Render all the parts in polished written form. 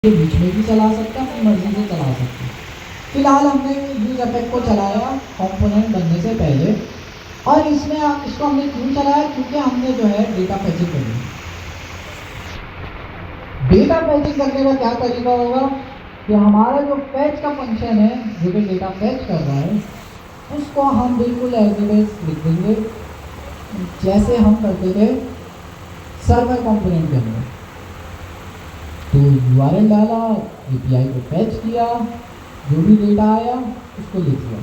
के बीच में भी चला सकते हैं, अपनी मर्जी से चला सकते हैं। फिलहाल हमने यूज इफेक्ट को चलाया कंपोनेंट बनने से पहले, और इसमें इसको हमने क्यों चलाया, क्योंकि हमने जो है डेटा फैचिंग करनी है। डेटा फैचिंग करने का क्या तरीका होगा कि हमारा जो फैच का फंक्शन है, जो कि डेटा फैच कर रहा है, उसको हम बिल्कुल एज इट इज लिख देंगे जैसे हम करते थे सर्वर कंपोनेंट के अंदर। तो URL डाला, API को फैच किया, जो भी डेटा आया उसको लिख दिया।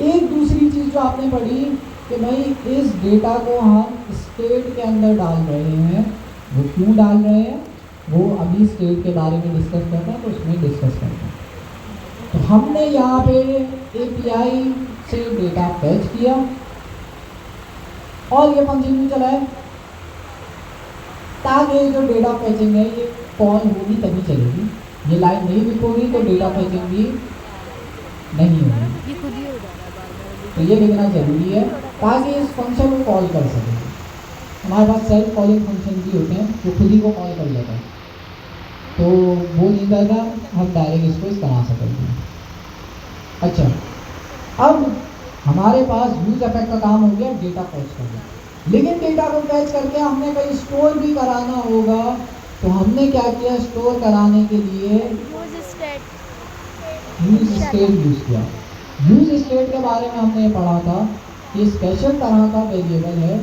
एक दूसरी चीज़ जो आपने पढ़ी कि भाई इस डेटा को हम स्टेट के अंदर डाल रहे हैं, वो क्यों डाल रहे हैं, वो अभी स्टेट के बारे में डिस्कस करना है, तो उसमें डिस्कस करते हैं। तो हमने यहाँ पे API से डेटा फैच किया और ये फंक्शन भी चलाया ताकि जो डेटा फैचिंग है ये कॉल होगी तभी चलेगी। ये लाइन नहीं लिखोगी तो डेटा फैचिंग भी नहीं होगी। तो ये लिखना जरूरी है ताकि इस फंक्शन को कॉल कर सकें। हमारे पास सेल्फ कॉलिंग फंक्शन भी होते हैं जो खुद ही को कॉल कर लेता है, तो वो नहीं करना, हम डायरेक्ट इसको इस तरह से कर देंगे। अच्छा, अब हमारे पास यूज इफेक्ट का काम हो गया डेटा फैच करना, लेकिन डेटा को फैच करके हमने कहीं स्टोर भी कराना होगा। तो हमने क्या किया, स्टोर कराने के लिए यूज स्टेट यूज किया। यूज स्टेट के बारे में हमने पढ़ा था कि स्पेशल तरह का वेरिएबल है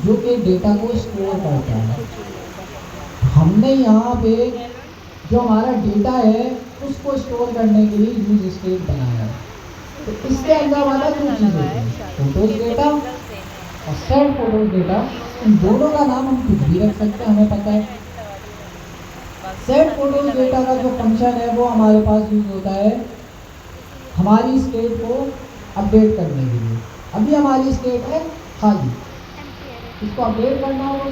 जो कि डेटा को स्टोर करता है। हमने यहाँ पे जो हमारा डेटा है उसको स्टोर करने के लिए यूज स्टेट बनाया। तो इसके अंदर वाला दो चीज़ होती है, फोटोज डेटा और सेट फोटोज डेटा। इन दोनों का नाम हम कुछ भी रख सकते हैं, हमें पता है। सेट फोटोज डेटा का जो फंक्शन है वो हमारे पास यूज होता है हमारी स्टेट को अपडेट करने के लिए। अभी हमारी स्टेट है खाली, इसको अपडेट करना हो तो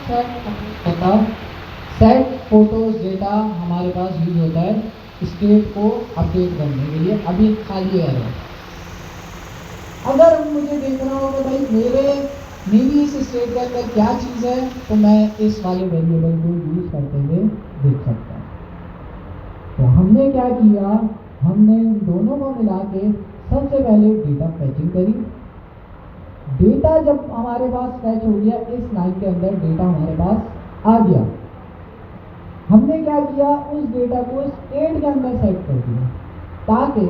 सेट फोटोज डेटा हमारे पास यूज होता है स्टेट को अपडेट करने के लिए। अभी खाली है। अगर मुझे देखना हो कि भाई मेरी इस स्टेट के अंदर क्या चीज़ है, तो मैं इस वाले वेरिएबल को यूज करते हुए देख सकता हूँ। तो हमने क्या किया, हमने इन दोनों को मिला के सबसे पहले डेटा फैचिंग करी। डेटा जब हमारे पास फैच हो गया, इस लाइन के अंदर डेटा हमारे पास आ गया, हमने क्या किया, उस डेटा को स्टेट के अंदर सेट कर दिया ताकि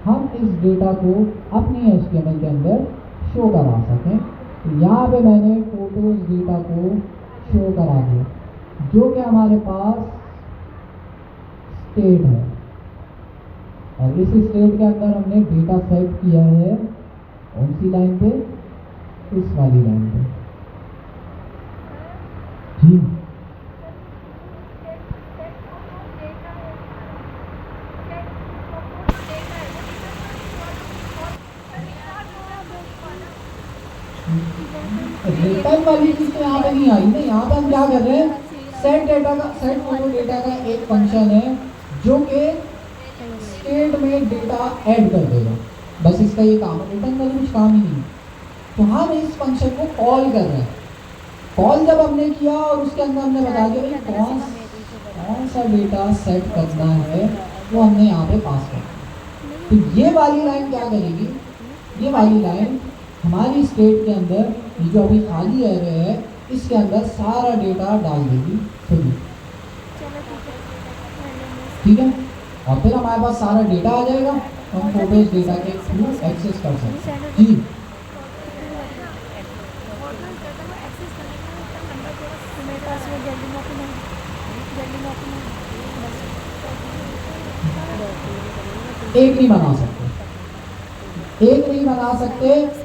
हम इस डेटा को अपनी HTML के अंदर शो करा सकें। तो यहाँ पे मैंने फोटोज डेटा को शो करा दिया जो कि हमारे पास स्टेट है, और इस स्टेट के अंदर हमने डेटा सेट किया है कौन सी लाइन पे, इस वाली लाइन पे। जी, रिटर्न वाली चीज तो यहाँ पे नहीं आई ना। यहाँ पे हम क्या कर रहे हैं, सेट फोटो डेटा का एक फंक्शन है जो कि स्टेट में डेटा ऐड कर देगा, बस इसका ये काम है। रिटर्न वाली कुछ काम ही नहीं। तो हम इस फंक्शन को कॉल कर रहे हैं। कॉल जब हमने किया और उसके अंदर हमने बता दिया कौन सा डेटा सेट करना है, वो हमने यहाँ पे पास कर। तो ये वाली लाइन क्या करेगी, ये वाली लाइन हमारी स्टेट के अंदर ये जो अभी खाली एरे है इसके अंदर सारा डेटा डाल देगी खुद, ठीक है। और फिर हमारे पास सारा डेटा आ जाएगा, हम फोटोज डेटा के थ्रू एक्सेस कर सकते हैं। जी, एक नहीं बना सकते।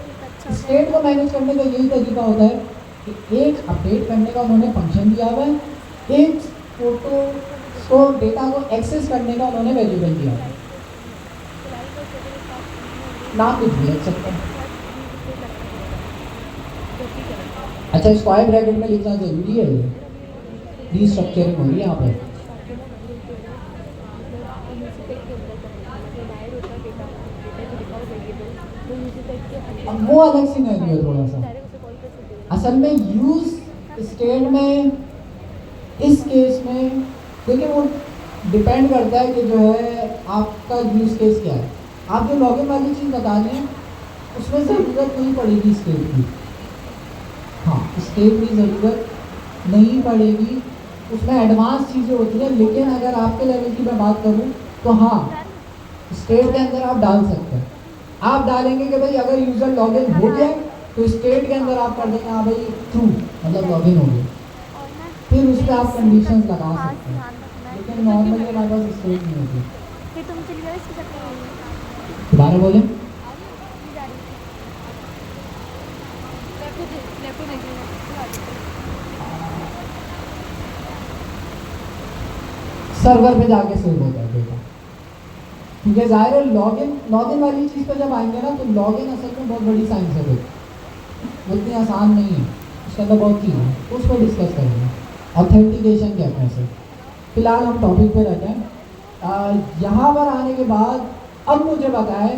स्टेट को मैनेज करने का यही तरीका होता है कि एक अपडेट करने का उन्होंने फंक्शन दिया हुआ है, एक फोटो को डेटा को एक्सेस करने का उन्होंने वेरिएबल दिया है। नाम कुछ भी रख सकते हैं। अच्छा, स्क्वायर ब्रैकेट में लिखना जरूरी है, रीस्ट्रक्चरिंग हो रही है यहाँ पर। अब वो अलग सिनेरियो है थोड़ा सा। असल में यूज स्टेट में इस केस में देखिए वो डिपेंड करता है कि जो है आपका यूज़ केस क्या है। आप जो लॉगिन वाली चीज़ बता रहे हैं उसमें ज़रूरत नहीं पड़ेगी स्टेट की। हाँ, स्टेट की ज़रूरत नहीं पड़ेगी, उसमें एडवांस चीज़ें होती हैं। लेकिन अगर आपके लेवल की मैं बात करूँ तो हाँ, स्टेट के अंदर आप डाल सकते हैं। आप डालेंगे कि भाई अगर यूज़र लॉगिन हो गया तो स्टेट के अंदर आप कर देंगे हाँ भाई ट्रू, मतलब लॉगिन हो गया। फिर उस पर आप कंडीशन लगा सकते हैं, लेकिन नॉर्मली हमारे पास स्टेट नहीं होती। दोबारा बोलें। सर्वर पे जाके सेव होता है डेटा, क्योंकि जाहिर है लॉगिन वाली चीज़ पे जब आएंगे ना तो लॉगिन असल में बहुत बड़ी साइंस है, वो इतनी आसान नहीं है, उसके अंदर बहुत चीज़ है, उस पर डिस्कस करेंगे। ऑथेंटिकेशन क्या है से। फिलहाल हम टॉपिक पे रहते हैं। यहाँ पर आने के बाद अब मुझे बताएं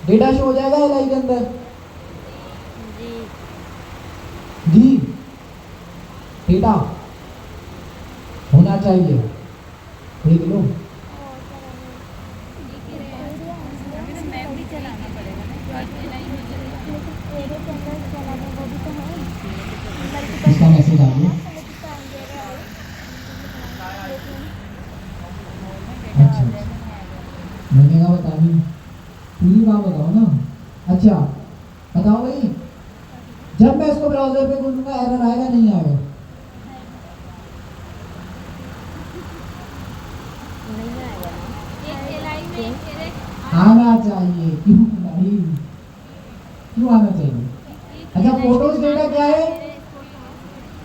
डेटा शो हो जाएगा एलआई के अंदर? जी, डेटा होना चाहिए, देख लो। इसका मैसेज आ गया। अच्छा, मैंने कहा बता दी, पूरी बात बताओ ना। अच्छा बताओ भाई, जब मैं इसको ब्राउजर पे खोलूंगा एरर आएगा नहीं आएगा? आना चाहिए, क्यों नहीं, क्यों आना चाहिए? अच्छा, फोटोज डेटा क्या है?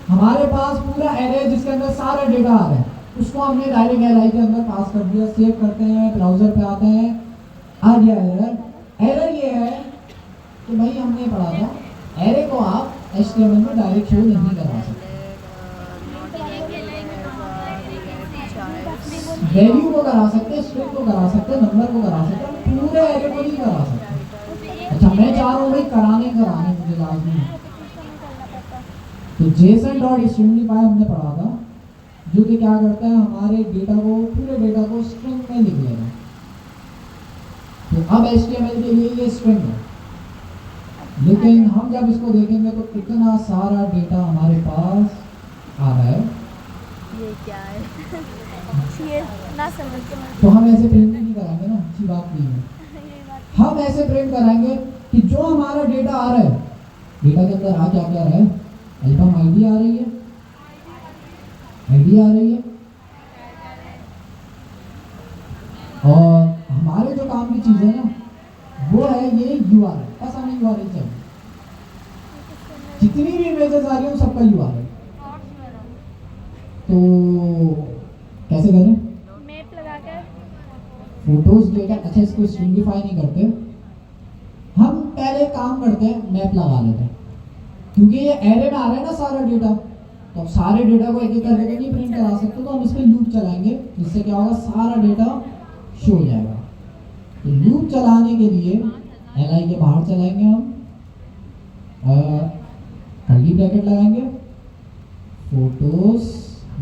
हमारे पास पूरा एरे जिसके अंदर सारा डेटा आ रहा है, उसको हमने डायरेक्ट एलआई के अंदर पास कर दिया, सेव करते हैं, ब्राउजर पे आते हैं, आ गया एरर। एरर ये है कि भाई हमने पढ़ा था एरे को आप HTML में डायरेक्ट शो नहीं करा सकते, वैल्यू को करा सकते, स्ट्रिंग को करा सकते, नंबर को करा सकते, पूरे एरे को नहीं करा सकते। अच्छा, मैं चाह रहा हूँ भाई कराने मुझे लाजमी है, तो JSON.stringify हमने पढ़ा था, जो कि क्या करता है हमारे डेटा को, पूरे डेटा को स्ट्रिंग में लिख लेगा। तो अब HTML के लिए ये स्ट्रिंग है, लेकिन हम जब इसको देखेंगे तो इतना सारा डेटा हमारे पास आ रहा है, ये क्या है? ये ना समझ के तो हम ऐसे प्रिंट नहीं कराएंगे ना, अच्छी बात नहीं है। हम ऐसे प्रिंट कराएंगे कि जो हमारा डेटा आ रहा है, डेटा के अंदर आ क्या क्या रहा है, एल्बम आईडी आ रही है, आईडी आ रही है, और हमारे जो काम की चीज़ है ना वो है ये URL, बस हमें URL चाहिए, जितनी भी इमेजेस आ रही है सबका URL। तो कैसे करें? मैप लगाकर फोटोज डेटा, अच्छा इसको स्ट्रिंगिफाई नहीं करते, हम पहले काम करते हैं मैप लगा लेते हैं, क्योंकि ये एरे में आ रहा है ना सारा डेटा, तो सारे डेटा को एक एक करके नहीं प्रिंट करा सकते, तो हम इस पर लूप चलाएंगे, जिससे क्या होगा सारा डेटा शो हो जाएगा। तो लूप चलाने के लिए एलआई के बाहर चलाएंगे हम, कर्ली ब्रैकेट लगाएंगे, photos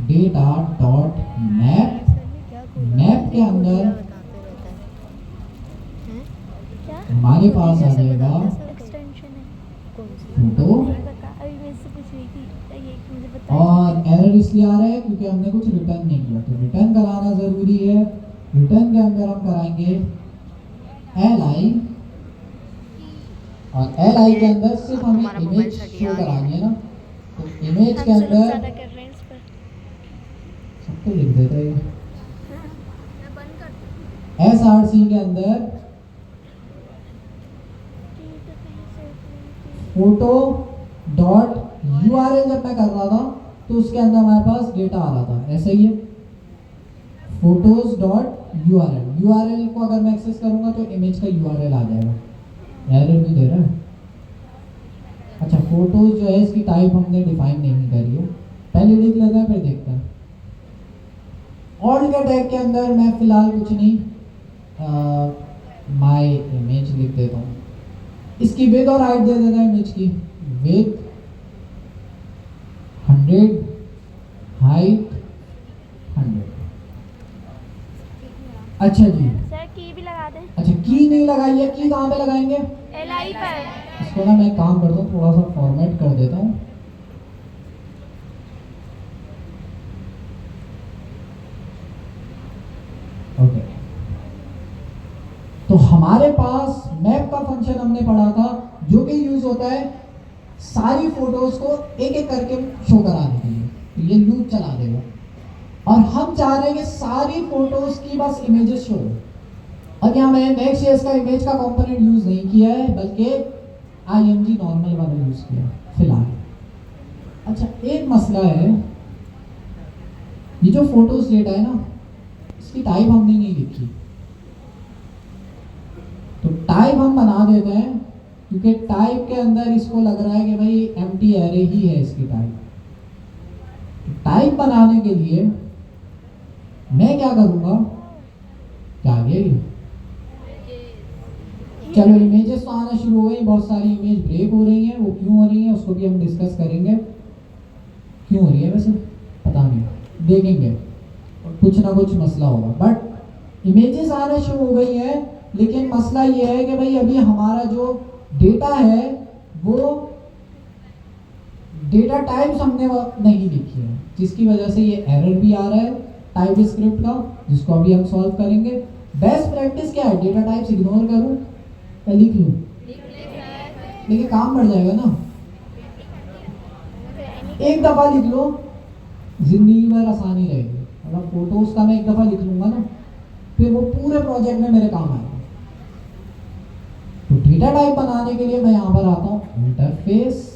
data dot map, map के अंदर हमारे पास आ जाएगा फोटो, और एरर इसलिए आ रहा है क्योंकि हमने कुछ रिटर्न नहीं किया, तो रिटर्न कराना जरूरी है। रिटर्न के अंदर हम कराएंगे एलआई, और एलआई के अंदर सिर्फ हमें इमेज शो करानी है ना, तो इमेज के अंदर सबको लिख देता है SRC के अंदर फोटो डॉट URL जब मैं कर रहा था तो उसके अंदर हमारे पास डेटा आ रहा था, ऐसा ही है फोटोज डॉट URL को अगर मैं एक्सेस करूंगा तो इमेज का URL आ जाएगा, एरर भी दे रहा है। अच्छा, फोटोज जो है इसकी टाइप हमने डिफाइन नहीं करी है, पहले लिख लेते हैं फिर देखते हैं। ऑल के टैग के अंदर मैं फिलहाल कुछ नहीं, माय इमेज लिख देता हूँ, इसकी विड्थ और हाइट दे देता है इमेज की, विड्थ 100, हाइट 100, अच्छा जी, सर की भी लगा दें। अच्छा की नहीं लगाई है, की कहाँ पे लगाएंगे? LI पर। इसको ना मैं काम करता हूँ, थोड़ा सा फॉर्मेट कर देता हूँ। ओके, तो हमारे पास मैप का फंक्शन हमने पढ़ा था, जो कि यूज होता है सारी फोटोज को एक एक करके शो कराने के लिए। तो ये लूप चला देगा और हम चाह रहे हैं कि सारी फोटोज की बस इमेजेस शो हो। अब यहाँ मैंने नेक्स्ट जेएस का इमेज का कंपोनेंट यूज नहीं किया है, बल्कि IMG नॉर्मल वाला यूज किया है फिलहाल। अच्छा, एक मसला है, ये जो फोटोज डेटा है ना, इसकी टाइप हमने नहीं लिखी। तो टाइप हम बना देते हैं, क्योंकि टाइप के अंदर इसको लग रहा है कि भाई एम्प्टी एरे ही है इसकी टाइप। टाइप बनाने के लिए मैं क्या करूंगा, क्या आ गया ये? चलो, इमेजेस तो आना शुरू हो गई, बहुत सारी इमेज ब्रेक हो रही हैं। वो क्यों हो रही हैं उसको भी हम डिस्कस करेंगे। क्यों हो रही है वैसे पता नहीं, देखेंगे, कुछ ना कुछ मसला होगा। बट इमेजेस आना शुरू हो गई हैं, लेकिन मसला ये है कि भाई अभी हमारा जो डेटा है वो डेटा टाइप्स हमने नहीं लिखी है, जिसकी वजह से ये एरर भी आ रहा है टाइप स्क्रिप्ट का, जिसको अभी हम सॉल्व करेंगे। बेस्ट प्रैक्टिस क्या है, डेटा टाइप्स इग्नोर करूं या लिख लूं? देखिए काम बढ़ जाएगा ना, एक दफा लिख लो, जिंदगी भर आसानी रहेगी। अगर फोटोज का मैं एक दफा लिख लूंगा ना, फिर वो पूरे प्रोजेक्ट में मेरे काम आएगा। तो डेटा टाइप बनाने के लिए मैं यहां पर आता हूं, इंटरफेस,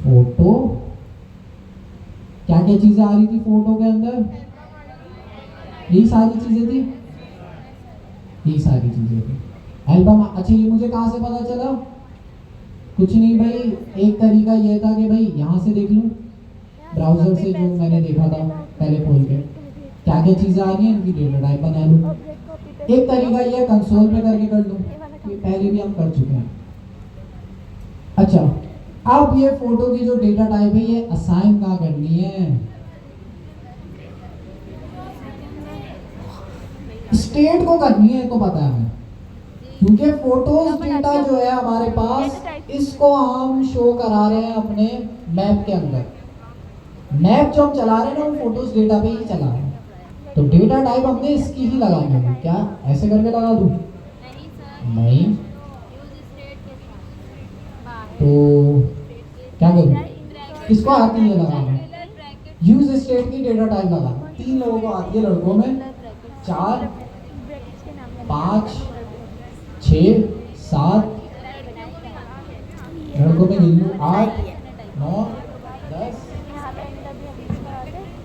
फोटो। क्या क्या चीजें आ रही थी फोटो के अंदर? यही सारी चीजें थी, यही सारी चीजें थी। एल्बम। अच्छा, ये मुझे कहां से पता चला? कुछ नहीं भाई, एक तरीका ये था कि भाई यहां से देख लूं, ब्राउजर से जो मैंने देखा था पहले खोल के, क्या क्या चीजें आ रही हैं, इनकी डेटा टाइप बना लूं। एक तरीका ये कंसोल पे करके कर लूं, ये पहले भी हम कर चुके हैं। अच्छा, अब ये फोटो की जो डेटा टाइप है ये असाइन कहाँ करनी है? स्टेट को करनी है, तो पता है हमें, क्योंकि फोटोज डेटा जो है हमारे पास, इसको हम शो करा रहे हैं अपने मैप के अंदर। मैप जो हम चला रहे हैं ना, वो फोटोज डेटा पे ही चला रहे हैं। तो डेटा टाइप हमने इसकी ही लगानी है। क्या ऐसे करके लगा दूं? नहीं, तो क्या करूं? किसको आती है लगाना? यूज स्टेट की डेटा टाइप लगाना 3 लोगों को आती है, लड़कों में 4, 5, 6, 7, लड़कों में गिन लूं 8, 9, 10,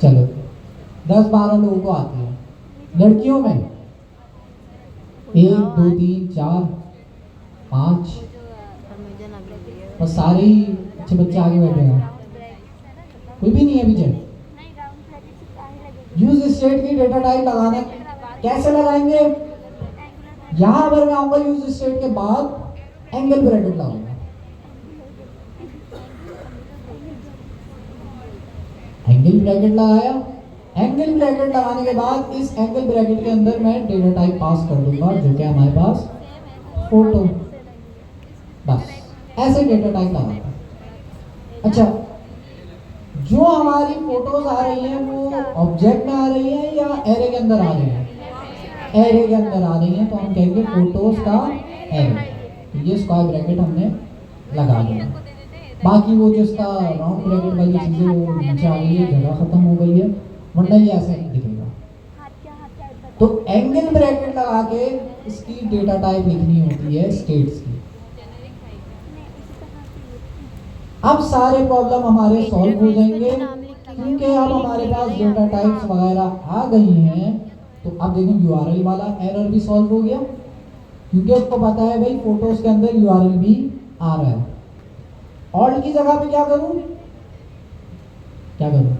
चलो 10-12 लोगों को आती है। लड़कियों में 1, 2, 3, 4, 5, और सारे ही अच्छे बच्चे आगे बैठे हैं, कोई भी नहीं है पीछे। यूज स्टेट की डेटा टाइप लगाना कैसे लगाएंगे? यहां पर मैं आऊंगा, यूज स्टेट के बाद एंगल ब्रैकेट लगाऊंगा। एंगल ब्रैकेट लगाया, एंगल ब्रैकेट लगाने के बाद इस एंगल ब्रैकेट के अंदर मैं डेटा टाइप पास कर दूंगा, जो कि हमारे पास फोटो। बस ऐसे डेटा टाइप लगाता। अच्छा, जो हमारी फोटोज आ रही हैं वो ऑब्जेक्ट में आ रही है या एरे के अंदर आ रही है? एरे के अंदर आ रही है, तो हम कहेंगे फोटोज का एरे। तो ये स्क्वायर ब्रैकेट हमने लगा दिया। बाकी वो जिसका राउंड ब्रैकेट वाली चीजें वो नीचे आ गई है, जगह खत्म हो गई है, वरना ये ऐसे दिखेगा। तो एंगल ब्रैकेट लगा के इसकी डेटा टाइप लिखनी होती है स्टेट्स की। अब सारे प्रॉब्लम हमारे सॉल्व हो जाएंगे, क्योंकि अब हमारे पास डेटा टाइप्स वगैरह आ गई हैं। तो अब देखो यूआरएल वाला एरर भी सॉल्व हो गया, क्योंकि उसको पता है भाई फोटोज के अंदर यूआरएल भी आ रहा है। ऑल्ट की जगह पे क्या करूं? क्या करूं?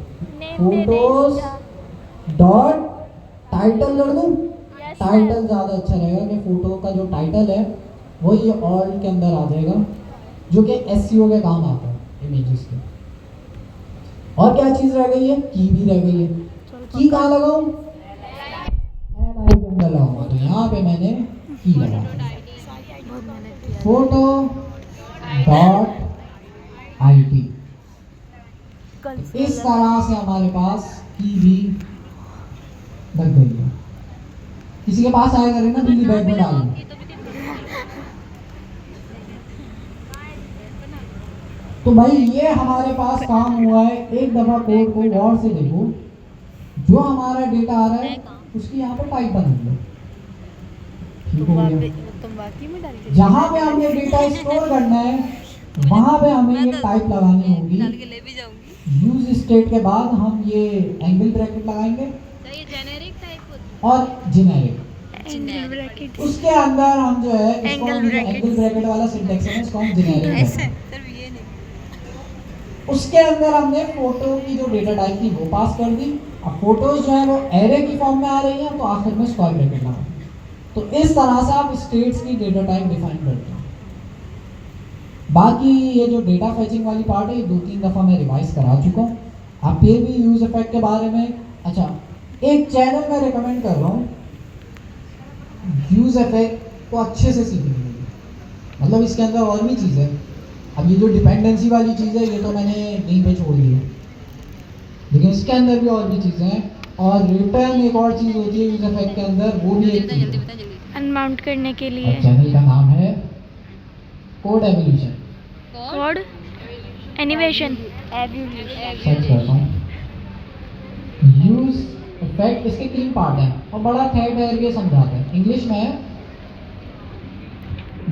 फोटोज डॉट टाइटल कर दूं? टाइटल ज्यादा अच्छा रहेगा, कि फोटो का जो टाइटल है वही ऑल्ट के अंदर आ जाएगा, जो कि एसईओ के काम आता है इमेजेस के। और क्या चीज रह गई है? की भी रह गई है। की कहाँ लगाऊं? यहाँ पे मैंने की लगा बहुत मेहनत किया। Photo dot IT। कल इस तरह से हमारे पास की भी लग गई है। किसी के पास आया करे ना बिल्ली बैग में डालने। तो भाई ये हमारे पास काम हुआ है। एक दफा कोड को गौर से देखो, जो हमारा डेटा आ रहा है उसकी यहाँ पे टाइप बना लो। ठीक हो गया। तुम बाकी में डाल के जहाँ पे हमने डेटा स्टोर करना है वहां पे हमें ये टाइप लगानी होगी। डाल के ले भी जाऊंगी। यूज स्टेट के बाद हम ये एंगल ब्रैकेट लगाएंगे तो ये जेनेरिक टाइप होती और जेनेरिक। है। एंगल ब्रैकेट उसके अंदर हम जो है इसको एंगल हम जो ब्रैकेट। एंगल ब्रैकेट वाला सिंटेक्स है इसको हम जेनेरिक ऐसे कहते हैं। सिर्फ ये नहीं। उसके अंदर हमने फोटो की जो डेटा टाइप थी वो पास कर दी। अब फोटोज जो है वो एरे की फॉर्म में आ रही है तो आखिर में स्क्वायर ब्रैकेट लगा। तो इस तरह से आप स्टेट्स की डेटा टाइप डिफाइन करते हैं। बाकी ये जो डेटा फेचिंग वाली पार्ट है ये 2-3 दफ़ा मैं रिवाइज करा चुका हूँ। आप फिर भी यूज इफेक्ट के बारे में अच्छा एक चैनल मैं रिकमेंड कर रहा हूँ यूज इफेक्ट को अच्छे से सीखने के लिए। मतलब इसके अंदर और भी चीज़ है। अब ये जो डिपेंडेंसी वाली चीज़ है ये तो मैंने यहीं पे छोड़ दी है, लेकिन इसके अंदर भी और भी चीज़ें हैं। और रिटर्न एक और चीज़ होती है यूज इफेक्ट के अंदर, वो भी एक चीज़ है। अनमाउंट करने के लिए अब चैनल का नाम है code evolution. Code animation search करता हूँ। यूज इफेक्ट इसके 3 पार्ट हैं और बड़ा ठहर के समझाते हैं। इंग्लिश में है,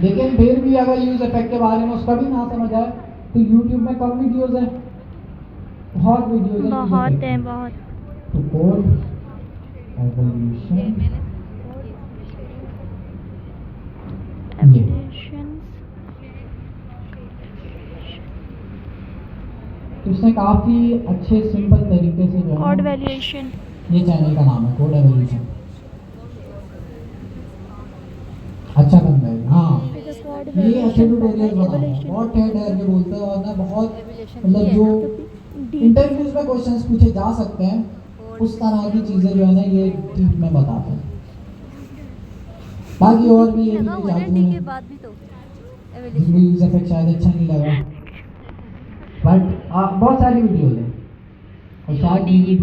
लेकिन फिर भी अगर यूज इफेक्ट के बारे में उसका भी ना समझ आए तो यूट्यूब में कम वीडियोस हैं, बहुत वीडियोस हैं। बहुत है बहुत। तो कोड एवोल्यूशन तो उसने काफी अच्छे सिंपल तरीके से जो कोड है वैल्यूएशन ये चैनल का नाम है कोड एवोल्यूशन। अच्छा बंदा है। हाँ ये अच्छे ट्यूटोरियल बनाता है, बहुत ठहर के बोलते हैं और ना बहुत मतलब जो इंटरव्यूज में क्वेश्चंस पूछे जा सकते हैं उस तरह की चीजें जो है ना ये डीप में बताते हैं। बाकी और भी ये भी जादू है जिनको यूज इफेक्ट शायद अच्छा नहीं लगा, बट बहुत सारी वीडियो है और शायद मेरी भी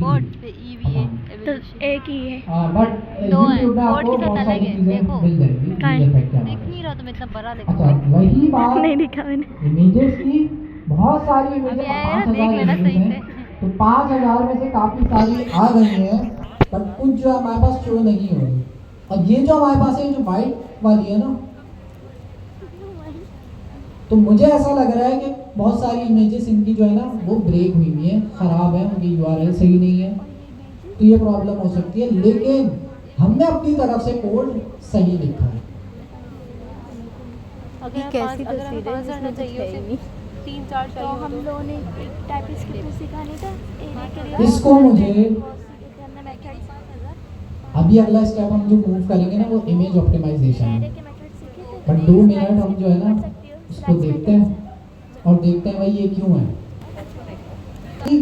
तो एक ही है। बट दो है। यूट्यूब में कोड आपको के साथ बहुत सारी अलग है, चीजें देखो। मिल जाएंगी कहाँ है? यूज इफेक्ट के देख हवाले नहीं रहा तुम इतना बड़ा से। देखो। अच्छा वही बात नहीं दिखा मैंने। इमेजेस की बहुत सारी इमेजेस अभी आया ना, देख 5000 लेना इमेजेस सही हैं तो 5000 में से काफी सारी आ गई हैं, बट कुछ जो हमारे पास शो नहीं हो रही। और ये जो हमारे पास है जो वाइट वाली है ना, तो मुझे ऐसा लग रहा है कि बहुत सारी इमेजेस इनकी जो है ना वो ब्रेक हुई हुई है, खराब है, उनकी URL सही नहीं है, तो ये प्रॉब्लम हो सकती है। लेकिन हमने अपनी तरफ से कोड सही लिखा है। अगर कैसी तस्वीर है जिसमें कुछ है ही नहीं। 3-4 तो हम लोगों ने एक टाइपिस्क्रिप्ट सिखाने का एरिया के लिए इसको मुझे हमने मेथड्स अभी अगला स्टेप हम जो मूव करेंगे ना वो इमेज ऑप्टिमाइजेशन है। एरे के मेथड सीखे थे। बट 2 मिनट हम जो है ना उसको देखते हैं और देखते हैं भाई ये क्यों है। कि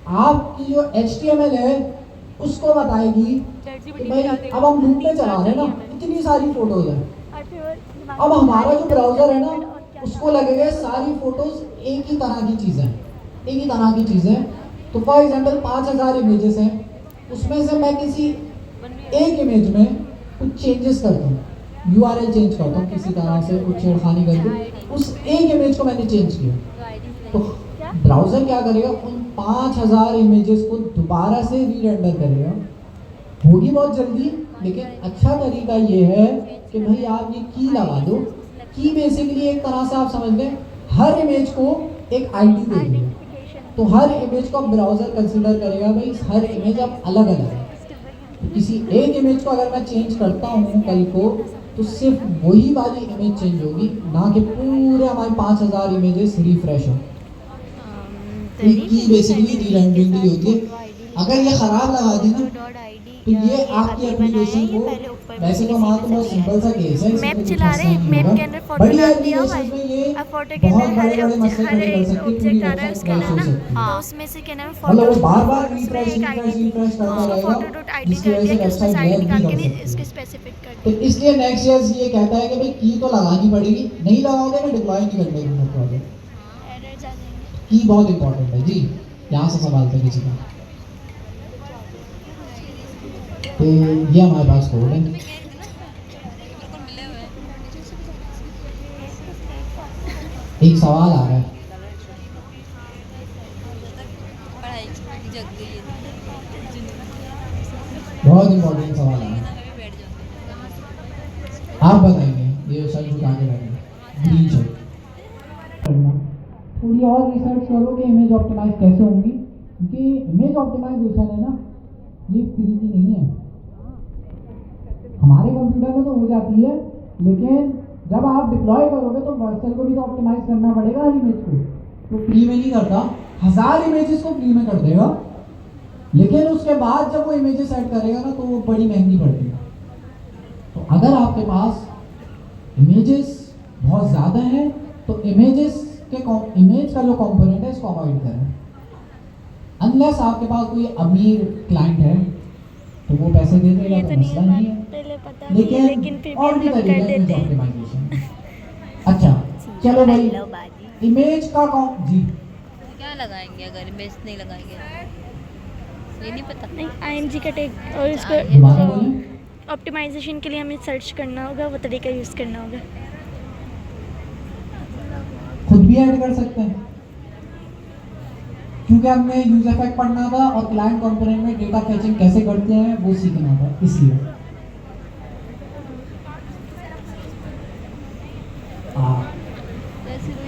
आपकी जो HTML है उसको बताएगी कि भाई अब हम लूप में चला रहे हैं ना, इतनी सारी फोटोज है। और फिर अब हमारा जो ब्राउजर है ना उसको लगेगा सारी फोटोज एक ही तरह की चीज़ें, एक ही तरह की चीज़ें। तो फॉर एग्जांपल 5000 इमेजेस हैं, उसमें से मैं किसी एक इमेज में कुछ चेंजेस करता हूँ, URL चेंज करता हूँ किसी तरह से, कुछ छेड़खानी करके उस एक इमेज को मैंने चेंज किया, तो ब्राउजर क्या करेगा उन 5000 इमेजेस को दोबारा से रीरेंडर करेगा। होगी बहुत जल्दी, लेकिन अच्छा तरीका ये है कि भाई आप ये की लगा दो। की बेसिकली एक तरह से आप समझ लें हर इमेज को एक ID दे देगा, तो हर इमेज को ब्राउजर कंसीडर करेगा भाई हर इमेज अब अलग अलग है। तो किसी एक इमेज को अगर मैं चेंज करता हूँ कल को तो सिर्फ वही वाली इमेज चेंज होगी, ना कि पूरे हमारे 5000 इमेजेस रिफ्रेश हो। की बेसिकली रीरेंडरिंग के लिए होती है। अगर ये खराब लगा दी ना डॉट आईडी तो ये आपकी एप्लीकेशन को, वैसे तो हमारा तो बहुत सिंपल सा केस है, मैप इसमें चला रहे हैं, मैप के अंदर फोटो बड़ी डाल दिया हुआ एप्लीकेशंस में ये है। अब फोटो के बहुत अंदर बड़े बड़े मसले हर खड़े कर एक सकती है, पूरी ऑब्जेक्ट आ रहा है वेबसाइट उसके क्रैश अंदर हो ना, सकती है। तो उसमें से क्या नाम है मतलब फोटो, वो बार बार और उसमें एक आईडी रिफ्रेश करता उसको रहेगा, फोटो डॉट आईडी जिसकी कर वजह दिया से कि उसमें से वेबसाइट आईडी लैग भी निकाल कर के नहीं सकती इसके है। स्पेसिफिक कर तो दिया। इसलिए नेक्स्ट.js ये कहता है कि भाई की तो लगानी पड़ेगी, नहीं लगाओगे मैं डिप्लॉय नहीं करने दूंगा प्रोजेक्ट। एरर जा जाएंगे। की बहुत इंपॉर्टेंट है जी, यहाँ से सवाल था किसी का। तो ये हमारे पास कोड है। एक सवाल आ रहा है, बहुत इंपॉर्टेंट सवाल आ रहा है, आप बताएंगे। ये सर झुका के बैठे ब्रीच है, थोड़ी और रिसर्च करो कि इमेज ऑप्टिमाइज कैसे होंगी, क्योंकि इमेज ऑप्टिमाइजेशन है ना, ये फ्री की नहीं है। हमारे कंप्यूटर में तो हो जाती है, लेकिन जब आप डिप्लॉय करोगे तो वर्सल को भी तो ऑप्टिमाइज करना पड़ेगा हर इमेज को, तो फ्री में नहीं करता। 1000 इमेजेस को फ्री में कर देगा, लेकिन उसके बाद जब वो इमेजेस ऐड करेगा ना तो वो बड़ी महंगी पड़ती है। तो अगर आपके पास इमेजेस बहुत ज़्यादा है तो इमेज का जो कंपोनेंट है इसको अवॉइड करें, अनलेस आपके पास कोई अमीर क्लाइंट है तो वो पैसे दे देगा, तो मसला नहीं है। पहले पता नहीं है, लेकिन फिर भी और हम भी लोग तरीके कर हैं इमेज देते हैं। ऑप्टिमाइजेशन। अच्छा चलो भाई, इमेज का जी क्या लगाएंगे अगर इमेज नहीं लगाएंगे, ये नहीं पता। नहीं आईएमजी का टैग और दोबारा बोलें। इसको ऑप्टिमाइजेशन के लिए हमें सर्च करना होगा, वो तरीका यूज़ करना होगा। खुद भी ऐड कर सकते हैं, क्योंकि हमने यूज इफेक्ट पढ़ना था और क्लाइंट कंपोनेंट में डेटा फैचिंग कैसे करते हैं वो सीखना था, इसलिए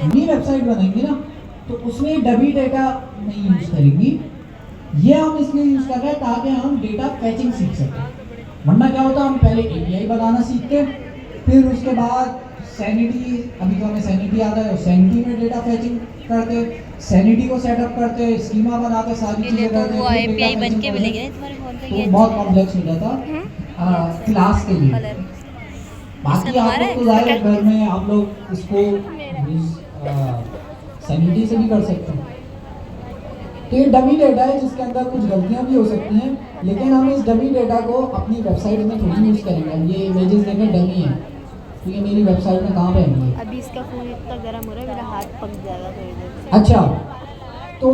नई वेबसाइट बनाएंगे ना तो उसमें डमी डेटा नहीं यूज करेंगी। ये हम इसलिए यूज कर रहे हैं ताकि हम डेटा फैचिंग सीख सकें, वरना क्या होता हम पहले एपीआई बनाना सीखते, फिर उसके बाद सैनिटी, अभी तो हमें सैनिटी आता है, सैनिटी में डेटा फैचिंग करते, सैनिटी को सेटअप करते, स्कीमा बनाते, सारी चीजें करते, वो आईपीआई बन के मिलेगी ना तुम्हारे फोन पे, ये तो बहुत कॉम्प्लेक्स हो जाता क्लास के लिए। बाकी आप लोग तो जाए घर में आप लोग इसको सैनिटी से भी कर सकते हैं। तो ये डमी डेटा है जिसके अंदर कुछ गलतियां भी हो सकती हैं, लेकिन हम इस डमी डेटा को अपनी वेबसाइट में थोड़ी यूज़ करेंगे। ये इमेजेस देखें डमी है, तो ये मेरी वेबसाइट में कहाँ पे आएंगे? अभी इसका फ़ोन इतना गर्म हो रहा है, मेरा हाथ पक जाएगा थोड़ी देर से। अच्छा, तो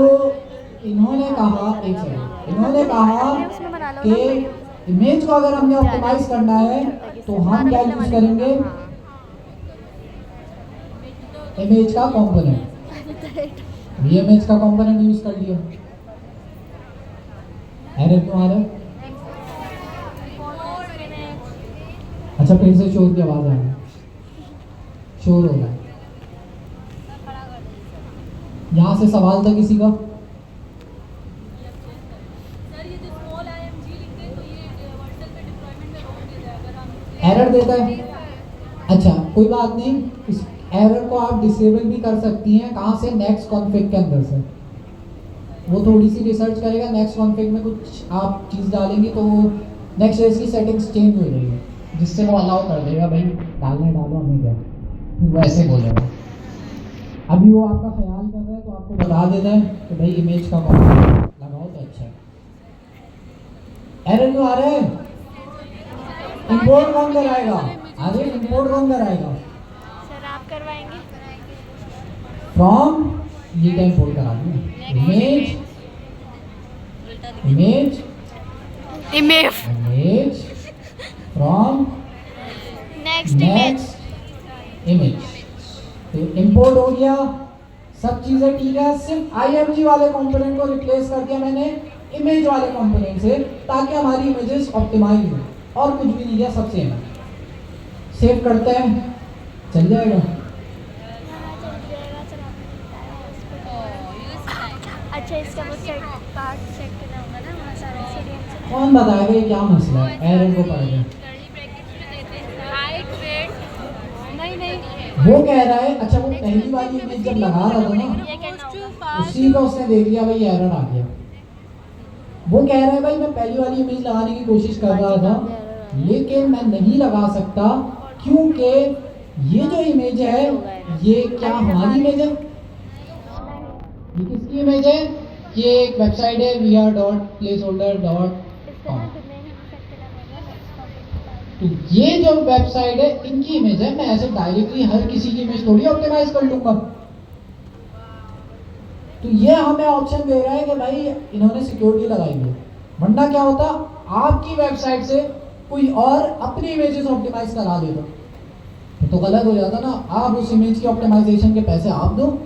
इन्होंने कहा, एक सेकंड, इन्होंने कहा कि इमेज को अगर हमने ऑप्टिमाइज करना है तो हम क्या यूज करेंगे? इमेज का कंपोनेंट। ये इमेज का कंपोनेंट यूज कर लिया, एरर क्यों आ रहा है? अच्छा फिर से शोर की आवाज आ रही है, शोर हो रहा है। यहाँ से सवाल था किसी का? एरर देता है, अच्छा कोई बात नहीं, इस एरर को आप डिसेबल भी कर सकती हैं। कहाँ से? नेक्स्ट कॉन्फ़िग के अंदर से। वो थोड़ी सी रिसर्च करेगा, नेक्स्ट कॉन्फ़िग में कुछ आप चीज़ डालेंगे तो नेक्स्ट की सेटिंग्स चेंज हो जाएगी, जिससे वो अलाउ कर देगा भाई डालने डालो, हमें क्या, वो ऐसे बोलेगा। अभी वो आपका ख्याल कर रहा है तो आपको बता देना है कि भाई इमेज का कंपोनेंट लगाओ तो अच्छा है। एरर क्यों आ रहा है? इंपोर्ट कौन कराएगा? अरे इंपोर्ट कौन कराएगा? सर आप करवाएंगे? फ्रॉम ये क्या इंपोर्ट करा दूँ? Image image image from next image. तो इंपोर्ट हो गया, सब चीजें ठीक है, सिर्फ आईएमजी वाले कंपोनेंट को रिप्लेस कर दिया मैंने इमेज वाले कंपोनेंट से, ताकि हमारी इमेजेस ऑप्टिमाइज हो, और कुछ भी नहीं किया, सब सेम है। सेव करते हैं, चल जाएगा। अच्छा इसका वो पार्ट सेट करना होगा ना, वहाँ सारा सीरियल। कौन बताएगा ये क्या मसला है? एरर को पढ़ गए वो कह रहा है। अच्छा वो पहली वाली इमेज जब लगा रहा था ना, उसी का उसने देख लिया भाई एरर आ गया, वो कह रहा है भाई मैं पहली वाली इमेज लगाने की कोशिश कर रहा था लेकिन मैं नहीं लगा सकता क्योंकि ये जो इमेज है ये क्या हमारी इमेज है, ये किसकी इमेज है, ये एक वेबसाइट है vr.placeholder.com। तो ये जो वेबसाइट है इनकी इमेज है, मैं ऐसे डायरेक्टली हर किसी की इमेज थोड़ी ऑप्टिमाइज कर लूंगा। तो ये हमें ऑप्शन दे रहा है कि भाई इन्होंने सिक्योरिटी लगाई है, वरना क्या होता आपकी वेबसाइट से कोई और अपनी इमेजेस ऑप्टिमाइज करा देता तो गलत हो जाता ना। आप उस इमेज की ऑप्टिमाइजेशन के पैसे आप दो,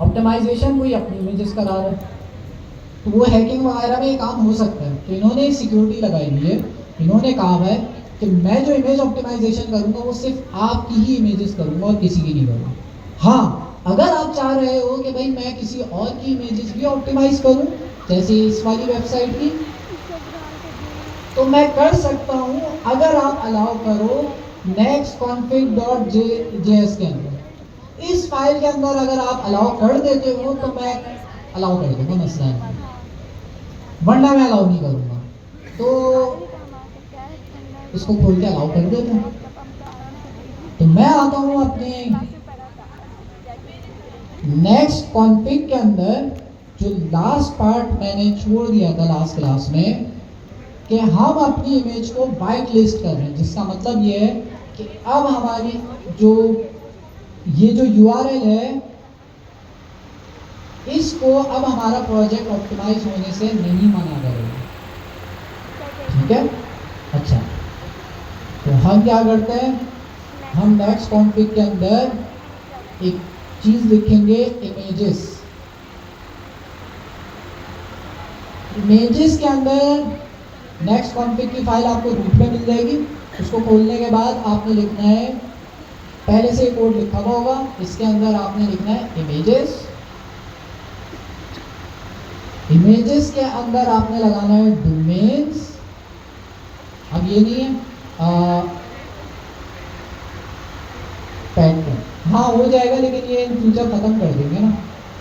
ऑप्टिमाइजेशन कोई अपनी इमेजेस करा रहे, तो वो हैकिंग वगैरह में ये काम हो सकता है। तो इन्होंने सिक्योरिटी लगाई हुई है, इन्होंने कहा है कि मैं जो इमेज ऑप्टिमाइजेशन करूंगा वो सिर्फ आपकी ही इमेजेस करूंगा और किसी की नहीं करूंगा। हाँ, अगर आप चाह रहे हो कि भाई मैं किसी और की इमेजेस भी ऑप्टिमाइज करूं जैसे इस वाली वेबसाइट की, तो मैं कर सकता हूं अगर आप अलाउ करो nextconfig.js के अंदर। इस फाइल के अंदर अगर आप अलाउ कर देते हो तो मैं अलाउ कर दूंगा, मसला नहीं, वरना मैं अलाउ नहीं करूंगा। तो इसको खोल के अलाउ कर देते हैं। तो मैं आता हूं अपने नेक्स्ट कॉन्फ़िग के अंदर, जो लास्ट पार्ट मैंने छोड़ दिया था लास्ट क्लास में, कि हम अपनी इमेज को वाइट लिस्ट कर रहे हैं, जिसका मतलब ये है कि अब हमारी ये जो URL है इसको अब हमारा प्रोजेक्ट ऑप्टिमाइज होने से नहीं मना करेगा, ठीक है। अच्छा, तो हम क्या करते हैं, हम नेक्स्ट कॉन्फ़िग के अंदर एक चीज लिखेंगे इमेजेस। इमेजेस के अंदर नेक्स्ट कॉन्फ़िग की फाइल आपको रूट में मिल जाएगी। उसको खोलने के बाद आपने लिखना है, पहले से कोड लिखा हुआ होगा, इसके अंदर आपने लिखना है इमेजेस। इमेजेस के अंदर आपने लगाना है डोमेन्स। अब ये नहीं है पैटर्न, हाँ हो जाएगा लेकिन ये इन फ्यूचर खत्म कर देंगे ना,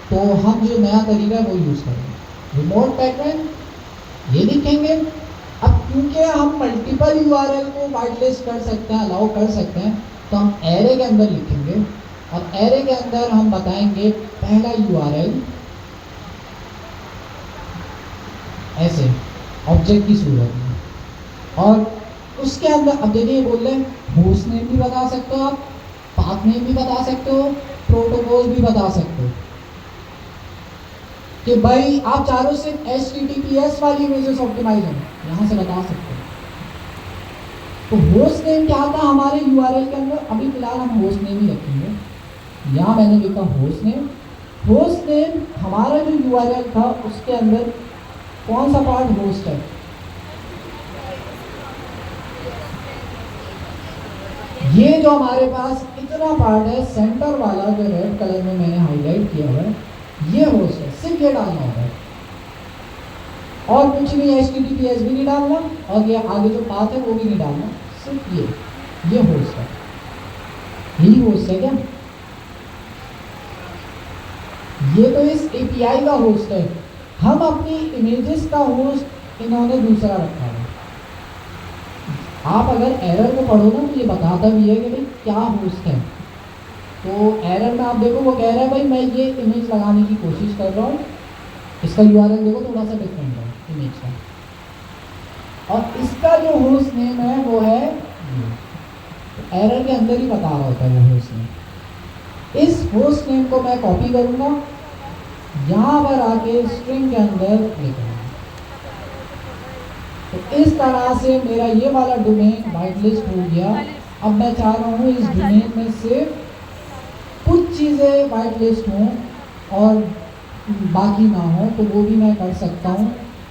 तो हम जो नया तरीका है वो यूज करेंगे। रिमोट पैटर्न ये लिखेंगे। अब क्योंकि हम मल्टीपल URL को वाइट लिस्ट कर सकते हैं, अलाउ कर सकते हैं, तो हम एरे के अंदर लिखेंगे और एरे के अंदर हम बताएंगे पहला URL ऐसे ऑब्जेक्ट की सूरत में, और उसके अंदर अब देखिए बोल रहे होस्ट नेम भी बता सकते हो आप, पाथ नेम भी बता सकते हो, प्रोटोकॉल भी बता सकते हो कि भाई आप चारों सिर्फ HTTPS वाली इमेजेस ऑप्टिमाइज हो, यहाँ से बता सकते हो। तो होस्ट नेम क्या था हमारे URL के अंदर, अभी फिलहाल हम होस्ट नेम ही रखेंगे। यहाँ मैंने लिखा होस्ट नेम। होस्ट नेम हमारा जो URL था उसके अंदर कौन सा पार्ट होस्ट है, ये जो हमारे पास इतना पार्ट है सेंटर वाला जो रेड कलर में मैंने हाईलाइट किया हुआ है, ये होस्ट है, सिर्फ ये डालना होता है और कुछ नहीं, HTTPS भी नहीं डालना और ये आगे जो पाथ है वो भी नहीं डालना, सिर्फ ये होस्ट है। यही होस्ट है क्या, ये तो इस API का होस्ट है। हम अपनी इमेजेस का होस्ट इन्होंने दूसरा रखा है। आप अगर एरर को पढ़ो ना तो ये बताता भी है कि भाई क्या होस्ट है। तो एरर में आप देखो वो कह रहा है भाई मैं ये इमेज लगाने की कोशिश कर रहा हूँ, इसका URL देखो थोड़ा सा डिफरेंट है इमेज का, और इसका जो होस्ट नेम है वो है, तो एरर के अंदर ही बता रहा होता है वो होस्ट नेम। इस होस्ट नेम को मैं कॉपी करूँगा, यहाँ पर आके स्ट्रिंग के अंदर लिखूँगा। तो इस तरह से मेरा ये वाला डोमेन वाइट लिस्ट हो गया। अब मैं चाह रहा हूँ इस डोमेन में सिर्फ कुछ चीज़ें वाइट लिस्ट हों और बाकी ना हो, तो वो भी मैं कर सकता हूँ।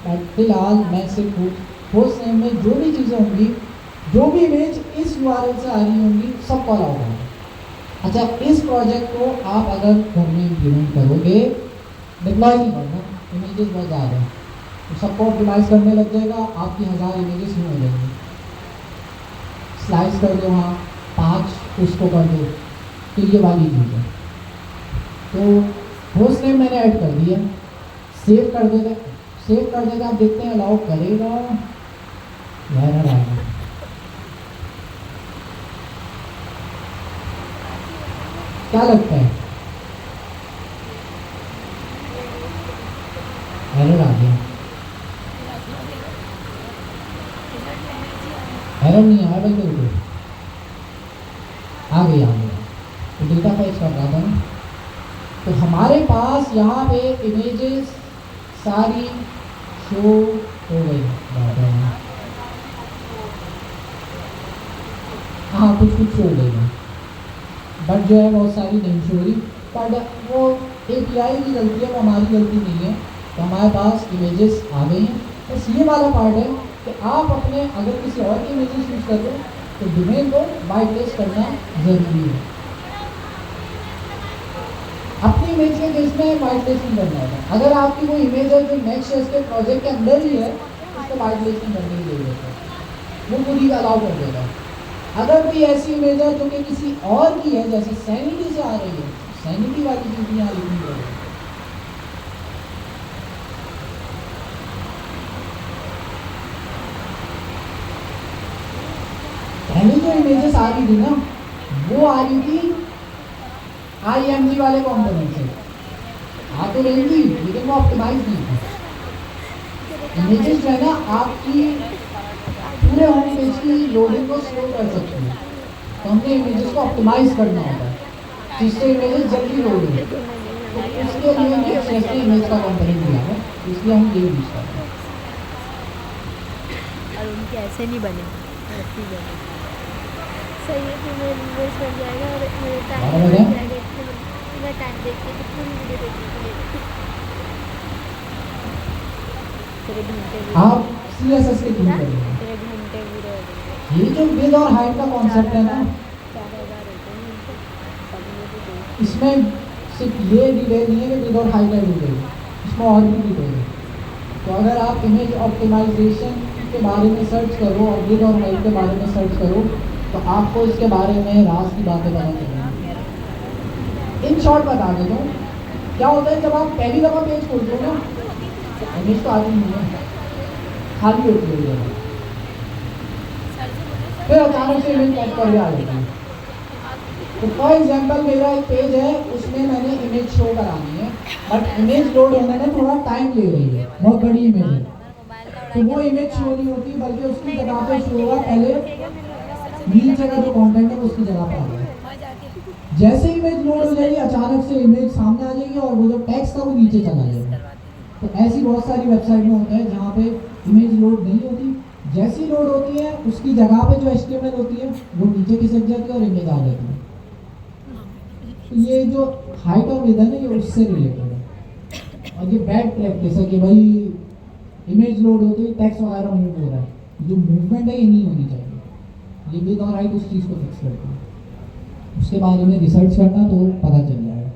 बट फिलहाल मैं सिर्फ होस्ट नेम में जो भी चीज़ें होंगी, जो भी इमेज इस URL से आ रही होंगी, सबको अलाउ करूँगा। अच्छा, इस प्रोजेक्ट को आप अगर घर में इम्प्लीमेंट करोगे, डिप्लॉय नहीं करना, इमेजेस बहुत ज़्यादा है, तो सबको ऑप्टिमाइज करने लग जाएगा, आपकी 1000 इमेजेस नहीं हो जाएंगी। स्लाइस कर दो, हाँ 5 उसको कर दो, तो ये वाली चीज़ है। तो होस्ट नेम मैंने ऐड कर दिया, सेव कर देते, सेव कर देगा, आप देखते हैं अलाउ करेगा या एरर आएगा। क्या लगता है? एरर आ गया, एरर नहीं आया भाई मेरे को, आ गया तो डेटा फैच कर रहा था ना। तो हमारे पास यहाँ पे इमेजेस सारी शो हो गई, हाँ कुछ कुछ शो हो गई, बट जो है बहुत सारी नहीं शो रही। बट वो API की गलती है, वो हमारी गलती नहीं है। तो हमारे पास इमेजेस आ गई हैं। बस ये वाला पार्ट है कि आप अपने अगर किसी और की इमेजेस यूज़ कर रहे हो तो डोमेन को वाइट लिस्ट करना ज़रूरी है। अपनी इमेज के केस में वाइट लिस्ट नहीं करना होगा। अगर आपकी कोई इमेज है जो नेक्स्ट के प्रोजेक्ट के अंदर ही है, उसको वाइट लिस्ट नहीं करने की जरूरत है, वो खुद ही अलाउ कर देगा। अगर कोई ऐसी इमेज है जो कि किसी और की है, जैसे सैनिटी से आ रही है, सैनिटी वाली चीज़ यहाँ लिखनी पड़ेगी। पहले जो इमेजेस आ रही थी ना, वो आ रही थी IMG वाले कॉम्पोनेंट से, आ तो रही थी लेकिन वो ऑप्टिमाइज नहीं थी। इमेजेस जो है ना आपकी पूरे होम पेज की लोडिंग को स्लो कर सकती है, तो हमने इमेजेस को ऑप्टिमाइज करना होता है जिससे इमेजेस जल्दी लोड हो। तो उसके लिए हमने इमेज का कॉम्पोनेंट दिया है, इसलिए हम ये यूज करते हैं। और उनके ऐसे नहीं बने, ऐसे ही बने। सही है, फिर मेरा इन्वेस्ट बन जाएगा और मेरे टाइम बन जाएगा। इतने मैं टाइम देखती हूँ, पूरी वीडियो देखने के लिए तेरे घंटे भी आप CSS के थ्रू करेंगे। तेरे घंटे भी रह ये जो विद और हाइट का कॉन्सेप्ट है ना, 4000 होते हैं इनके, सब में भी दे। इसमें सिर्फ ये डिटेल नहीं है कि विद और हाइट है डिटेल, इसमें और भी डिटेल है। तो अगर आप इमेज ऑप्टिमाइजेशन के बारे में सर्च करो और विद और हाइट के बारे में सर्च करो तो आपको इसके बारे में राज की बातें पता चलेंगी। इन शॉर्ट बता देता हूँ क्या होता है। जब आप पहली दफ़ा पेज खोलते हो ना, इमेज तो आती नहीं है, खाली होती है जगह, फिर अचानक से इमेज टाइप कर आ जाती है। तो फॉर एग्जाम्पल मेरा एक पेज है, उसमें मैंने इमेज शो करानी है, बट इमेज लोड होने में थोड़ा टाइम ले रही है, बहुत बड़ी इमेज है, तो वो इमेज शो नहीं होती, बल्कि उसकी जगह पे शो होगा पहले नीचे का जो कंटेंट है उसकी जगह पे आ जाएगा। जैसे इमेज लोड हो जाएगी, अचानक से इमेज सामने आ जाएगी और वो जो टेक्स्ट था वो नीचे चला जाएगा। तो ऐसी बहुत सारी वेबसाइट में होता है जहाँ पे इमेज लोड नहीं होती, जैसी लोड होती है उसकी जगह पे जो HTML होती है वो नीचे खिसक जाती है और इमेज आ जाती है। तो ये जो हाइट और विड्थ है ना, ये उससे रिलेटेड है। और ये बैड प्रैक्टिस है कि भाई इमेज लोड होती है, टेक्स्ट वगैरह मूव हो रहा है, जो मूवमेंट है ये नहीं होनी चाहिए। ये विड्थ और हाइट उस चीज़ को फिक्स करती है। उसके बारे में रिसर्च करना तो पता चल जाएगा।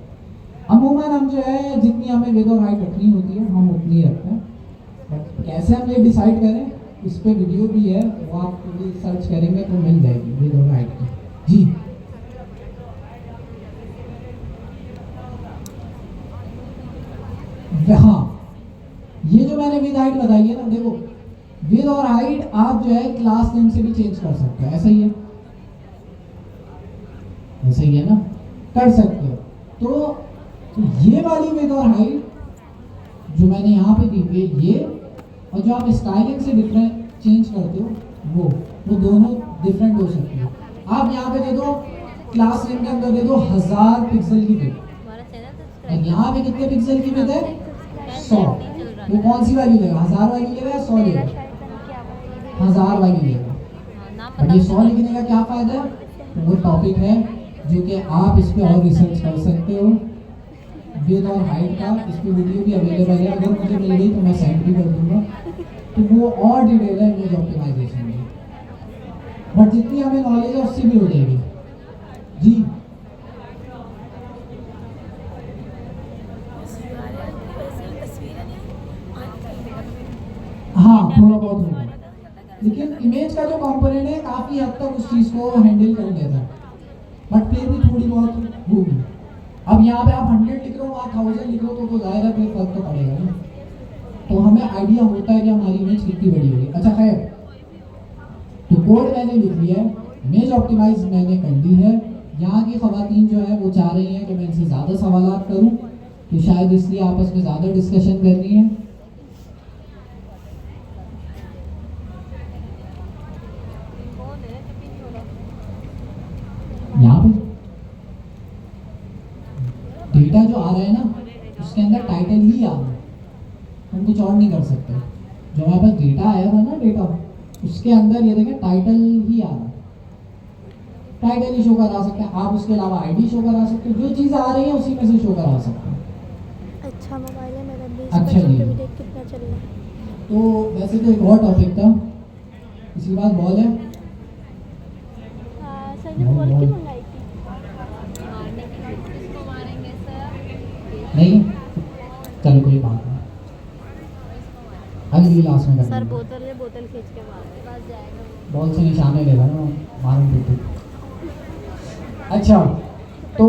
अमूमन हम जो है जितनी हमें विड्थ और हाइट रखनी होती है हम उतनी रखते हैं, बट कैसे हम ये डिसाइड करें इस पे वीडियो भी है, वो आप भी सर्च करेंगे तो मिल जाएगी विड्थ और हाइट की। जी हाँ, ये जो मैंने विद हाइट बताई है ना, देखो विद और हाइट आप जो है क्लास नेम से भी चेंज कर सकते हो, ऐसा ही है, ऐसा ही है ना, कर सकते हो। तो ये वाली विद और हाइट जो मैंने यहाँ पे दी है, ये और जो आप स्टाइलिंग से डिफरेंट चेंज करते हो वो दोनों डिफरेंट हो सकती है। आप यहाँ पे दे दो क्लास नेम के अंदर दे दो 1000 पिक्सल की विड्थ, और यहाँ पे कितने पिक्सल की विड्थ है 100। वो कौन सी वाली लेगा, 1000 वाली लेगा या 100 लेगा? 1000 वाली लेगा। और ये 100 लिखने का क्या फायदा है? तो वो टॉपिक है जो कि आप इस पे और रिसर्च कर सकते हो। विड्थ और हाइट का इस पे वीडियो भी अवेलेबल है, अगर मुझे मिल गई तो मैं सेंड भी कर दूंगा। तो वो और डिटेल है इमेज ऑप्टिमाइजेशन में, बट जितनी हमें नॉलेज है उससे भी हो जाएगी। जी हाँ, थोड़ा बहुत होगा, लेकिन इमेज का जो कंपोनेंट है काफ़ी हद तक उस चीज़ को हैंडल कर लेता है, बट फिर भी थोड़ी बहुत होगी। अब यहाँ पे आप 100 लिख रहे हो, वहाँ 1000 लिख रहे हो तो जाहिर है फिर फर्क तो पड़ेगा ना। तो हमें आइडिया होता है कि हमारी इमेज कितनी बड़ी होगी। अच्छा खैर, तो कोड मैंने लिख लिया है, इमेज ऑप्टिमाइज मैंने कर दी है। यहाँ की खवातीन जो है वो चाह रही हैं कि मैं इनसे ज़्यादा सवालात करूँ, तो शायद इसलिए आपस में ज़्यादा डिस्कशन करनी है। यहाँ पे डेटा जो आ रहा है ना, उसके अंदर टाइटल ही आ रहा है, हम कुछ और नहीं कर सकते। जो हमारे पास डेटा आया था ना, डेटा उसके अंदर ये देखें टाइटल ही आ रहा है, टाइटल ही शो करा सकते हैं आप। उसके अलावा आईडी शो करा सकते हो, जो चीज़ें आ रही हैं उसी में से शो करा सकते हैं। अच्छा मोबाइल है मेरा, 20% अच्छा जी। पे भी देख कितना चल रहा है। तो वैसे तो एक और टॉपिक था, इसके बाद बॉल है। सर ने बॉल क्यों मंगाई थी? नहीं चलो कोई बात नहीं, अगली क्लास में सर करेंगे। बोतल खींच के मारने पास जाएगा। बॉल से निशाने लेगा ना, मारूंगी तो। अच्छा, तो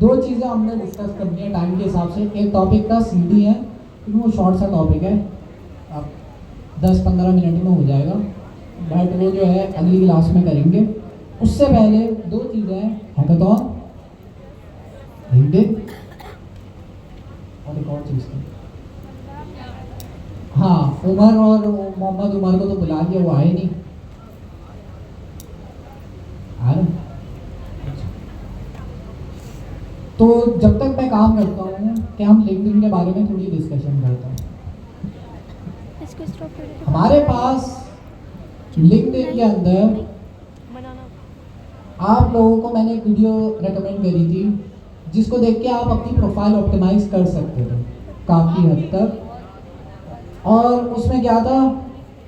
दो चीज़ें हमने डिस्कस करनी है टाइम के हिसाब से। एक टॉपिक था सीडी है, क्योंकि वो शॉर्ट सा टॉपिक है, अब 10-15 मिनट में हो जाएगा, बट वो जो है अगली क्लास में करेंगे। उससे पहले दो चीज़ें हैं, हैकाथॉन, लिंक्डइन और एक और चीज़ थी। हाँ, उमर और मोहम्मद उमर को तो बुला दिया, वो आए नहीं। आ रहे? तो जब तक मैं काम करता हूँ कि हम लिंक्डइन के बारे में थोड़ी डिस्कशन करते हैं। इसको स्टॉप कर दो। हमारे पास लिंक्डइन के अंदर बनाना। आप लोगों को मैंने एक वीडियो रेकमेंड करी थी, जिसको देख के आप अपनी प्रोफाइल ऑप्टिमाइज कर सकते थे काफ़ी हद तक। और उसमें क्या था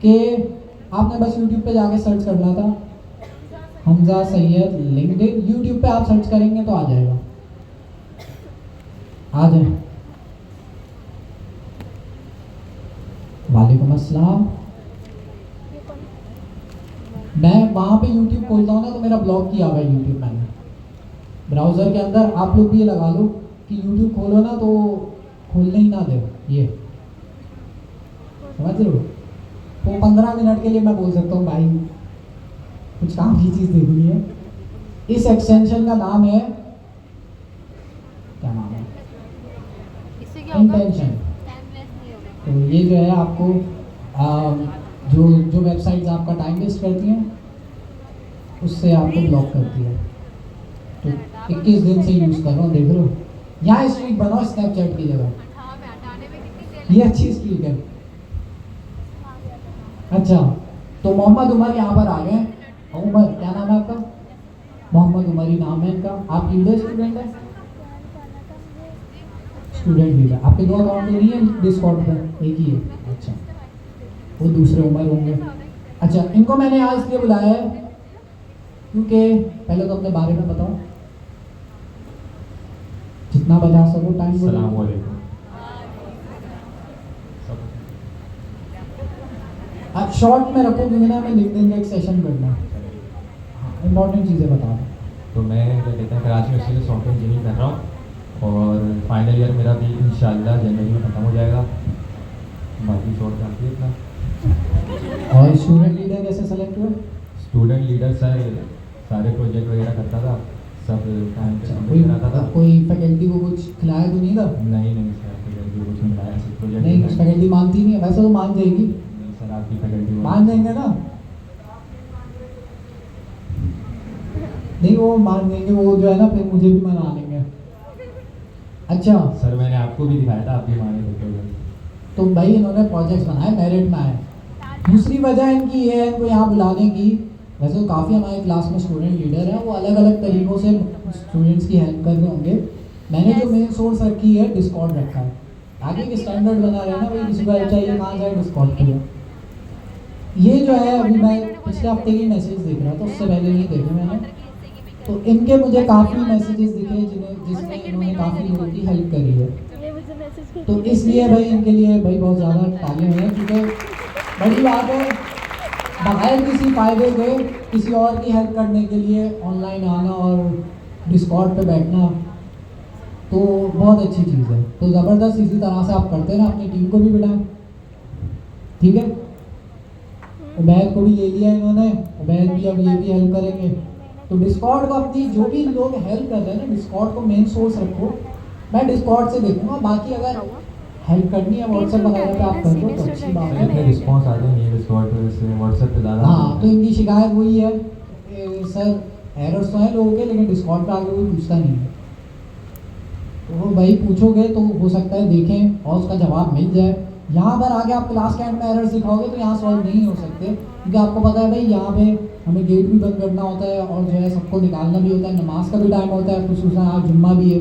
कि आपने बस यूट्यूब पे जाके सर्च करना था, हमजा सैयद लिंक्डइन। यूट्यूब पे आप सर्च करेंगे तो आ जाएगा, आ जाए। वालेकुम अस्सलाम। मैं वहाँ पे यूट्यूब खोलता हूँ ना, तो मेरा ब्लॉक किया हुआ है यूट्यूब मैंने ब्राउज़र के अंदर। आप लोग भी ये लगा लो कि यूट्यूब खोलो ना तो खोलने ही ना दे, ये समझ रहे हो। तो 15 मिनट के लिए मैं बोल सकता हूँ भाई कुछ काम की चीज़ देखनी है। इस एक्सटेंशन का नाम है, क्या नाम है, इंटेंशन। तो ये जो है आपको जो वेबसाइट्स आपका टाइम वेस्ट करती हैं उससे आपको ब्लॉक करती है। तो 21 दिन से यूज़ कर रहा हूँ, देख रहे हो। यहाँ स्ट्रीक बनाओ स्नैपचैट की जगह, ये अच्छी स्ट्रीक है। अच्छा, तो मोहम्मद उमर यहाँ पर आ गए। उमर, क्या नाम है आपका? मोहम्मद उमर ही नाम है इनका। आप लीडर स्टूडेंट हैं? Student leader. आपके दो अकाउंट तो नहीं है डिस्कॉर्ड पर, एक ही है। अच्छा, वो दूसरे उमर होंगे। अच्छा, इनको मैंने आज इसलिए बुलाया है क्योंकि पहले तो अपने बारे में बताओ, जितना बता सको टाइम। अस्सलाम वालेकुम। आप शॉर्ट में रखो क्योंकि ना मैं लिंक्डइन का एक सेशन करना है, इंपॉर्टेंट चीज़ें बता दो। तो मैं क्या कहते हैं कराची यूनिवर्सिटी से सॉफ्टवेयर इंजीनियरिंग कर रहा हूँ और फाइनल ईयर मेरा भी इंशाल्लाह जनवरी में ख़त्म हो जाएगा। बाकी शॉर्ट काफ़ी है इतना। और स्टूडेंट लीडर कैसे सेलेक्ट हुए? स्टूडेंट लीडर सर सारे प्रोजेक्ट वगैरह करता था, सब टाइम पे कोई सबमिट कराता था। कोई फैकल्टी को कुछ खिलाया तो नहीं था? नहीं नहीं सर, फैकल्टी कुछ नहीं लाया, सिर्फ प्रोजेक्ट नहीं, कुछ फैकल्टी मानती नहीं है, वैसे तो मान जाएगी। नहीं सर, आपकी फैकल्टी मान जाएंगे ना? नहीं, वो मान देंगे, वो जो है ना फिर मुझे भी मना लेंगे। अच्छा सर, मैंने आपको भी दिखाया था, आप भी माने थे प्रोजेक्ट। तो भाई इन्होंने प्रोजेक्ट बनाए, मेरिट में आए। दूसरी वजह इनकी ये है, इनको यहाँ बुलाने की, वैसे तो काफ़ी हमारे क्लास में स्टूडेंट लीडर हैं, वो अलग अलग तरीक़ों से स्टूडेंट्स की हेल्प कर रहे होंगे। मैंने जो मेन सोर्स रखी है डिस्कॉर्ड रखा है, ताकि एक स्टैंडर्ड बना रहे ना, भाई किसी को हेल्प चाहिए कहाँ जाए, डिस्कॉर्ड पे। ये जो है अभी मैं पिछले हफ्ते की मैसेज देख रहा था, उससे पहले नहीं देखे मैंने। तो इनके मुझे काफ़ी मैसेजेस दिखे जिसमें इन्होंने काफ़ी लोगों की हेल्प करी है। ये मुझे मैसेज तो इसलिए भाई इनके लिए भाई बहुत ज़्यादा तालियां हैं, क्योंकि बड़ी बात है बगैर किसी फ़ायदे के किसी और की हेल्प करने के लिए ऑनलाइन आना और डिस्कॉर्ड पे बैठना, तो बहुत अच्छी चीज़ है। तो ज़बरदस्त इसी तरह से आप करते हैं ना, अपनी टीम को भी बिठाएं। ठीक है, उबैद को भी ले लिया इन्होंने, उबैद भी अब ये भी हेल्प करेंगे। तो डिस्कॉर्ड को अपनी जो भी लोग हेल्प कर रहे हैं ना, डिस्कॉर्ड को मेन सोर्स रखो। मैं डिस्कॉर्ड से देखूंगा, बाकी अगर हेल्प करनी है व्हाट्सएप वगैरह पे आप कर दो तो अच्छी बात है। इतने रिस्पॉन्स आते नहीं है डिस्कॉर्ड पे, जैसे व्हाट्सएप पे ज़्यादा। हाँ, तो इनकी शिकायत वही है कि सर एरर्स तो हैं लोगों के, लेकिन डिस्कॉर्ड पे आके कोई पूछता नहीं है। तो भाई पूछोगे तो हो सकता है देखें और उसका जवाब मिल जाए। यहाँ पर आगे आप क्लास के एंड में एरर्स दिखाओगे तो यहाँ सॉल्व नहीं हो सकते, क्योंकि आपको पता है भाई यहाँ पे हमें गेट भी बंद करना होता है और जो है सबको निकालना भी होता है, नमाज का भी टाइम होता है, खुसूसन आज जुम्मा भी है,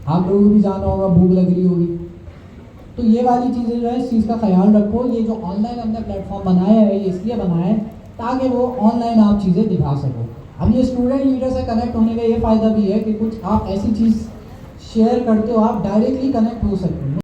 आप लोगों को भी जाना होगा, भूख लग रही होगी। तो ये वाली चीज़ें जो है इस चीज़ का ख्याल रखो। ये जो ऑनलाइन हमने प्लेटफॉर्म बनाया है ये इसलिए बनाया है ताकि वो ऑनलाइन आप चीज़ें दिखा सको। अब ये स्टूडेंट लीडर से कनेक्ट होने का ये फ़ायदा भी है कि कुछ आप ऐसी चीज़ शेयर करते हो, आप डायरेक्टली कनेक्ट हो सकते हो।